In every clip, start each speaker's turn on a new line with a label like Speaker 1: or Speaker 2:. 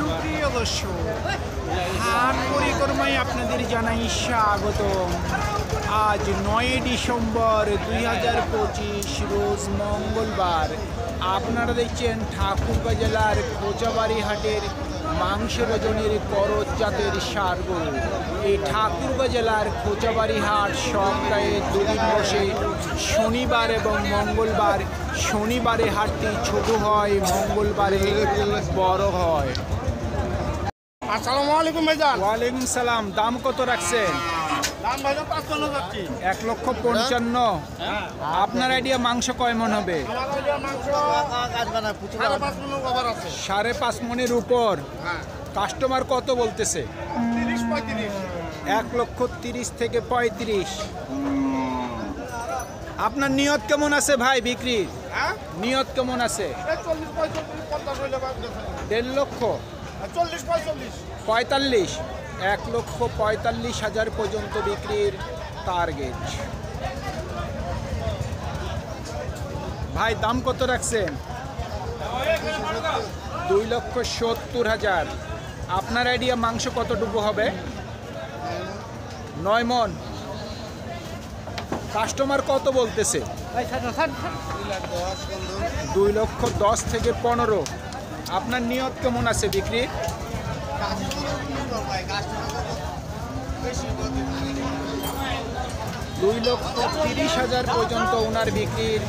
Speaker 1: সুপ্রিয় দর্শক, হাট পরিক্রমায় আপনাদের জানাই স্বাগতম। আজ 9 ডিসেম্বর 2025 রোজ মঙ্গলবার। আপনারা দেখছেন ঠাকুরগাঁ জেলার কোচাবাড়ি হাটের মাংসের ওজনের করজ জাতের ষাঁড় গরু। এই ঠাকুরগাঁ জেলার কোচাবাড়ি হাট সপ্তাহে দুদিন বসে, শনিবার এবং মঙ্গলবার। শনিবারে হাটটি ছোট হয়, মঙ্গলবারে বড় হয়।
Speaker 2: আসসালামু আলাইকুম ভাইজান।
Speaker 1: ওয়ালাইকুম সালাম। দাম কত রাখছেন?
Speaker 2: দাম ভাইজান 55 যাচ্ছি।
Speaker 1: 1,55,000। আপনার আইডিয়া মাংস কয় মন হবে?
Speaker 2: আমার যে মাংস 5.5 মণ কভার আছে।
Speaker 1: 5.5 মনের উপর।
Speaker 2: হ্যাঁ,
Speaker 1: কাস্টমার কত বলতেছে?
Speaker 2: 30-35।
Speaker 1: 1,30,000 থেকে 35। আপনার নিয়ত কেমন আছে ভাই বিক্রি?
Speaker 2: হ্যাঁ,
Speaker 1: নিয়ত কেমন আছে?
Speaker 2: 40-45-50 হইলে বাদ দেন।
Speaker 1: 1.5 লক্ষ
Speaker 2: 40-45।
Speaker 1: 45। 1,45,000 পর্যন্ত বিক্রির টার্গেট। ভাই দাম কত রাখছেন? 2,70,000। আপনার আইডিয়া মাংস কতটুকু হবে? 9 মণ। কাস্টমার কত বলতেছে? 2,10,000 থেকে 15। আপনার নিয়ত কেমন আছে বিক্রি? 2,30,000 পর্যন্ত ওনার বিক্রির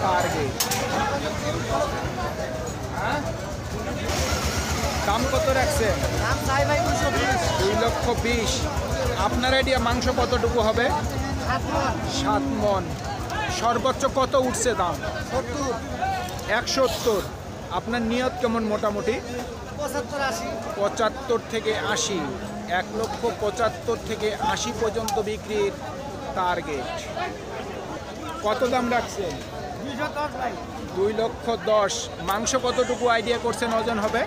Speaker 1: টার্গেট। দাম কত রাখছেন? 2,20,000। আপনার আইডিয়া মাংস কতটুকু হবে? 7 মণ। সর্বোচ্চ কত উঠছে দাম? 170। আপনার নিয়ত কেমন মোটামুটি? 75 থেকে 80। 1,75,000 থেকে 80 পর্যন্ত বিক্রির টার্গেট। কত দাম রাখছেন? 2,10,000। মাংস কতটুকু আইডিয়া করছেন ওজন হবে?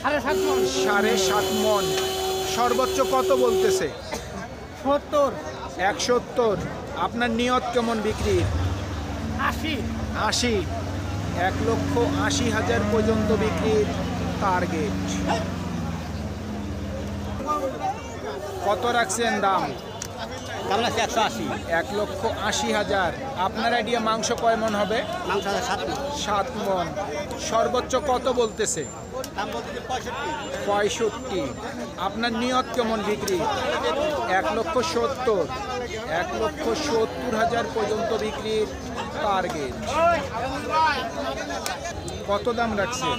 Speaker 1: 7.5 মণ। সর্বোচ্চ কত বলতেছে? 170। আপনার নিয়ত কেমন বিক্রির? 80। 1,80,000 পর্যন্ত বিক্রির টার্গেট। কত রাখছেন দাম? 1,80,000। আপনার আইডিয়া মাংস কয় মণ হবে? 7 মণ। সর্বোচ্চ কত বলতেছে? 65। আপনার নিয়ত কেমন বিক্রি? 1,70,000। 1,70,000 পর্যন্ত বিক্রির টার্গেট। কত দাম রাখছেন?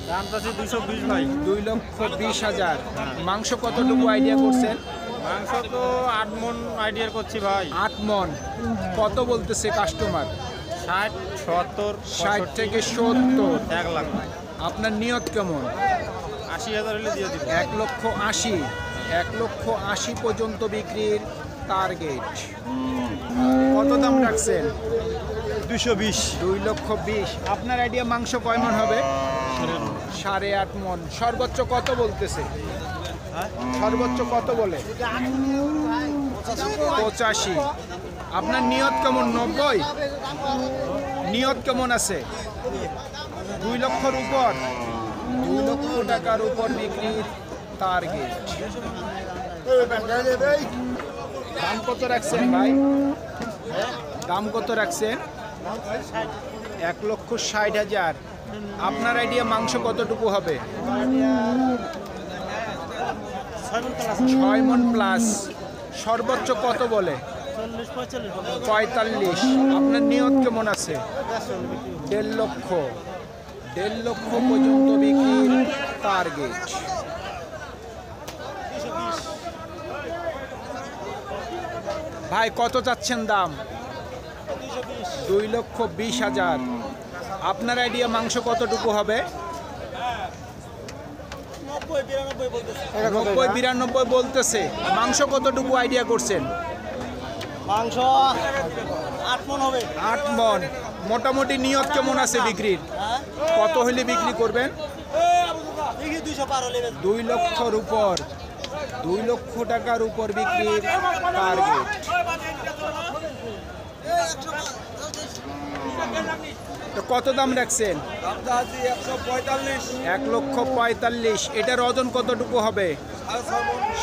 Speaker 2: দাম আছে 220 ভাই।
Speaker 1: 2,20,000। মাংস কতটুকু আইডিয়া করছেন?
Speaker 2: মাংস তো 8 মণ আইডিয়া করছি ভাই।
Speaker 1: 8 মণ। কত বলতেছে কাস্টমার?
Speaker 2: 60, 70,
Speaker 1: 60 থেকে 70।
Speaker 2: 1 লাখ ভাই।
Speaker 1: আপনার নিয়ত কেমন?
Speaker 2: 80,000 হলে দিয়ে দিব।
Speaker 1: 1,80,000। 1,80,000 পর্যন্ত বিক্রির টার্গেট। কত দাম রাখছেন?
Speaker 2: 220।
Speaker 1: 2,20,000। আপনার আইডিয়া মাংস কয় মণ হবে? 8.5 মণ। সর্বোচ্চ কত বলতেছে? সর্বোচ্চ কত বলে? 85। আপনার নিয়ত কেমন? 90। নিয়ত কেমন আছে? 2 লক্ষর উপর। 2 লক্ষ টাকার উপর বিক্রির টার্গেট। দাম কত রাখছেন ভাই? দাম কত রাখছেন? 1,60,000। আপনার আইডিয়া মাংস কতটুকু হবে? 6 মণ প্লাস। সর্বোচ্চ কত বলে? 45। আপনার নিয়ত কেমন আছে? 1.5 লক্ষ। 1.5 লক্ষ পর্যন্ত বিক্রির টার্গেট। ভাই কত চাচ্ছেন দাম? 2,20,000। আপনার আইডিয়া মাংস কতটুকু হবে? 90-92 বলতেছে। মাংস কতটুকু আইডিয়া করছেন?
Speaker 2: মাংস 8 মণ হবে।
Speaker 1: 8 মণ। মোটামুটি নিয়ত কেমন আছে বিক্রির? কত হলে বিক্রি করবেন? 2 লক্ষর উপর। 2 লক্ষ টাকার উপর বিক্রির টার্গেট। তো কত দাম রাখছেন? 1,45,000। এটার ওজন কতটুকু হবে?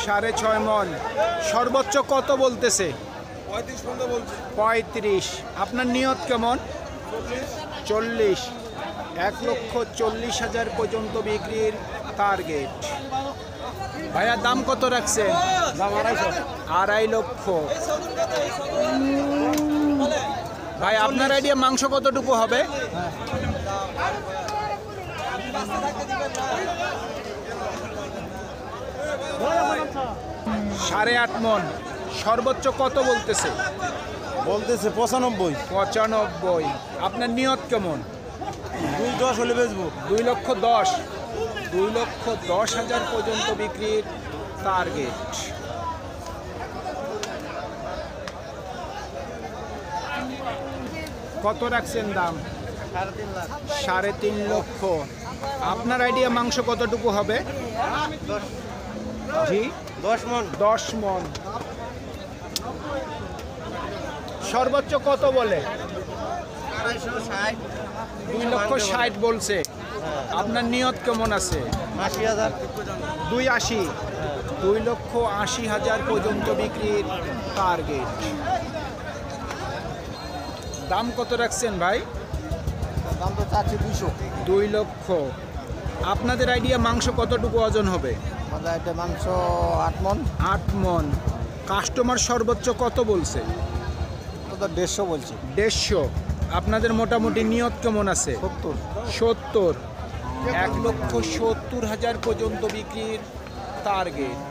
Speaker 1: 6.5 মণ। সর্বোচ্চ কত বলতেছে? 35। আপনার নিয়ত কেমন? 40। 1,40,000 পর্যন্ত বিক্রির টার্গেট। ভাইয়া দাম কত রাখছেন? 2.5 লক্ষ। ভাই আপনার আইডিয়া মাংস কতটুকু হবে? 8.5 মণ। সর্বোচ্চ কত বলতেছে? 95। আপনার নিয়ত কেমন?
Speaker 2: 2.10 হলে বেচবো।
Speaker 1: 2,10,000। 2,10,000 পর্যন্ত বিক্রির টার্গেট। কত রাখছেন দাম? 3.5 লক্ষ। আপনার আইডিয়া মাংস কতটুকু হবে? জি
Speaker 2: 10 মণ।
Speaker 1: 10 মণ। সর্বোচ্চ কত বলে? 2,60,000 বলছে। আপনার নিয়ত কেমন আছে?
Speaker 2: 80,000।
Speaker 1: 2.80। 2,80,000 পর্যন্ত বিক্রির টার্গেট। দাম কত রাখছেন ভাই?
Speaker 2: দাম তো চাচ্ছি 200।
Speaker 1: 2 লক্ষ। আপনাদের আইডিয়া মাংস কতটুকু ওজন হবে?
Speaker 2: আমাদের এটা মাংস 8 মণ।
Speaker 1: 8 মণ। কাস্টমার সর্বোচ্চ কত বলছে?
Speaker 2: তো 150 বলছি।
Speaker 1: 150। আপনাদের মোটামুটি নিয়ত কেমন আছে? 70। 1,70,000 পর্যন্ত বিক্রির টার্গেট।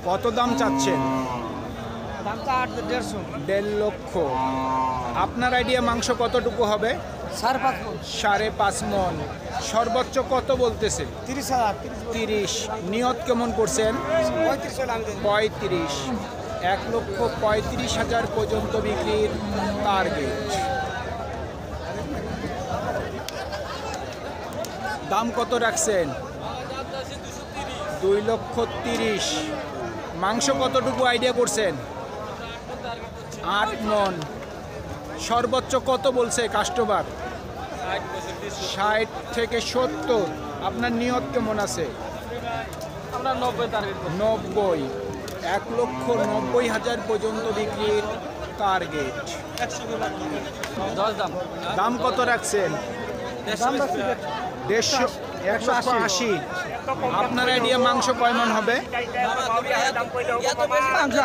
Speaker 1: কত দাম চাচ্ছেন?
Speaker 2: দামটা 150।
Speaker 1: 1.5 লক্ষ। আপনার আইডিয়া মাংস কতটুকু হবে?
Speaker 2: 5.5 মণ।
Speaker 1: 5.5 মণ। সর্বোচ্চ কত বলতেছে?
Speaker 2: 30,000।
Speaker 1: 30। নিয়ত কেমন করছেন? 35। 1,35,000 পর্যন্ত বিক্রির টার্গেট। দাম কত রাখছেন? 2,30,000। মাংস কতটুকু আইডিয়া করছেন? 8 মণ। সর্বোচ্চ কত বলছে কাস্টমার? 60 থেকে 70। আপনার নিয়ত কেমন আছে?
Speaker 2: আমরা 90 টার্গেট।
Speaker 1: 90। 1,90,000 পর্যন্ত বিক্রির টার্গেট।
Speaker 2: 10 দাম।
Speaker 1: দাম কত রাখছেন? 150। 180। আপনার আইডিয়া মাংস কয় মণ হবে?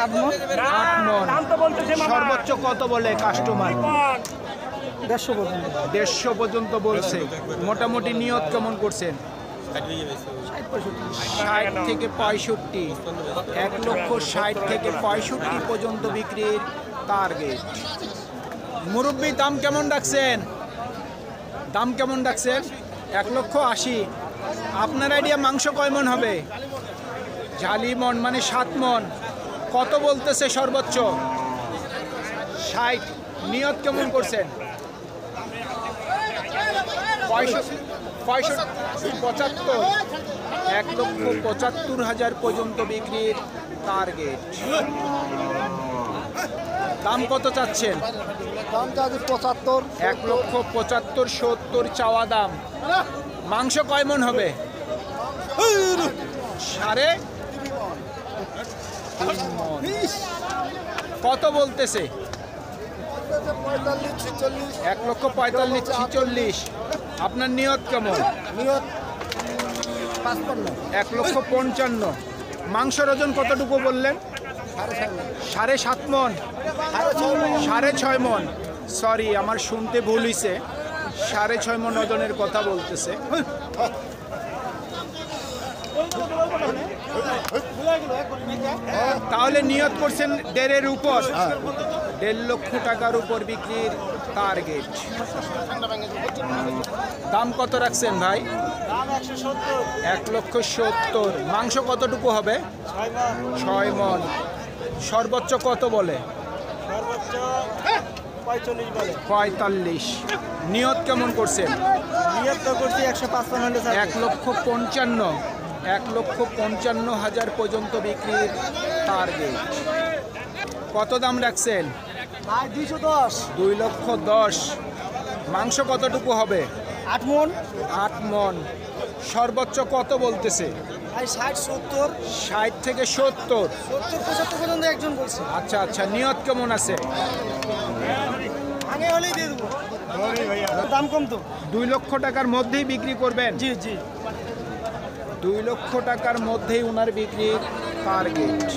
Speaker 2: 8 মণ।
Speaker 1: 8 মণ। সর্বোচ্চ কত বলে কাস্টমার? 150 পর্যন্ত বলছে। মোটামুটি নিয়ত কেমন করছেন? 60 থেকে 65। 1,60,000 থেকে 65 পর্যন্ত বিক্রির টার্গেট। মুরব্বি দাম কেমন রাখছেন? 1,80,000। আপনার আইডিয়া মাংস কয় মণ হবে? ঝালি মণ মানে 7 মণ। কত বলতেছে সর্বোচ্চ? 60। নিয়ত কেমন করছেন? 75। 1,75,000 পর্যন্ত বিক্রির টার্গেট। দাম কত চাচ্ছেন?
Speaker 2: দাম চাচ্ছি 75।
Speaker 1: 1,75,000 70 চাওয়া দাম। মাংস কয় মণ হবে? 3.5 মণ। কত বলতেছে? 1,45,000 আপনার নিয়ত কেমন? 1,55,000। মাংসের ওজন কতটুকু বললেন? 7.5 মণ। 6.5 মণ। সরি আমার শুনতে ভুল হয়েছে। 6.5 মণ ওজনের কথা বলতেছে। তাহলে নিয়ত করছেন 1.5-এর উপর। 1.5 লক্ষ টাকার উপর বিক্রির টার্গেট। দাম কত রাখছেন ভাই? 1,70,000। মাংস কতটুকু হবে? 6 মণ। সর্বোচ্চ কত বলে? 45। নিয়ত কেমন করছেন?
Speaker 2: নিয়ত তো করছি 155 হলে
Speaker 1: 1,55,000। 1,55,000 পর্যন্ত বিক্রির টার্গেট। কত দাম রাখছেন?
Speaker 2: ভাই 210
Speaker 1: 2,10,000। মাংস কতটুকু হবে?
Speaker 2: 8 মন
Speaker 1: 8 মন। সর্বোচ্চ কত বলতেছে?
Speaker 2: ভাই 60 70
Speaker 1: 60 থেকে 70।
Speaker 2: 70 75 পর্যন্ত একজন বলছে।
Speaker 1: আচ্ছা আচ্ছা, নিয়ত কেমন আছে?
Speaker 2: আগে হলেই দিয়ে দেবো। দাম কম তো।
Speaker 1: 2 লক্ষ টাকার মধ্যেই বিক্রি করবেন?
Speaker 2: জি জি।
Speaker 1: 2 লক্ষ টাকার মধ্যেই ওনার বিক্রির টার্গেট।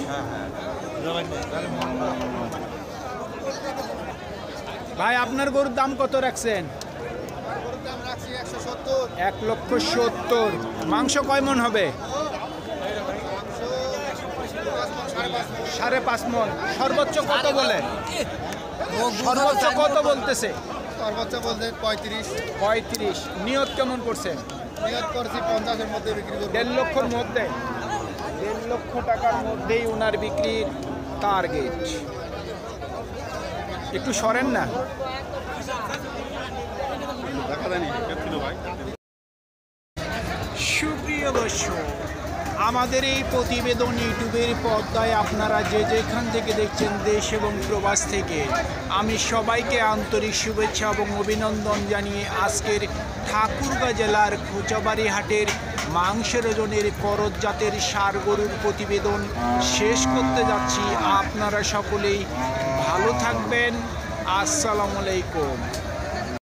Speaker 1: ভাই আপনার গরুর দাম কত রাখছেন? 1,70,000। মাংস কয় মন হবে? 5.5 মন। সর্বোচ্চ কত বলে? সর্বোচ্চ কত বলতেছে?
Speaker 2: সর্বোচ্চ বলতে 35।
Speaker 1: 35। নিয়ত কেমন করছেন?
Speaker 2: নিয়ত করছি 50-এর মধ্যে বিক্রি করব।
Speaker 1: 1.5 লক্ষর মধ্যে। 1.5 লক্ষ টাকার মধ্যেই ওনার বিক্রির টার্গেট। একটু সরেন না। সুপ্রিয় দর্শক, আমাদের এই প্রতিবেদন ইউটিউবের পর্দায় আপনারা যে যেখান থেকে দেখছেন, দেশ এবং প্রবাস থেকে, আমি সবাইকে আন্তরিক শুভেচ্ছা এবং অভিনন্দন জানিয়ে আজকের ঠাকুরগাঁ জেলার খোঁচাবাড়ি হাটের মাংসের ওজনের করজ জাতের ষাঁড় গরুর প্রতিবেদন শেষ করতে যাচ্ছি। আপনারা সকলেই ভালো থাকবেন। আসসালামু আলাইকুম।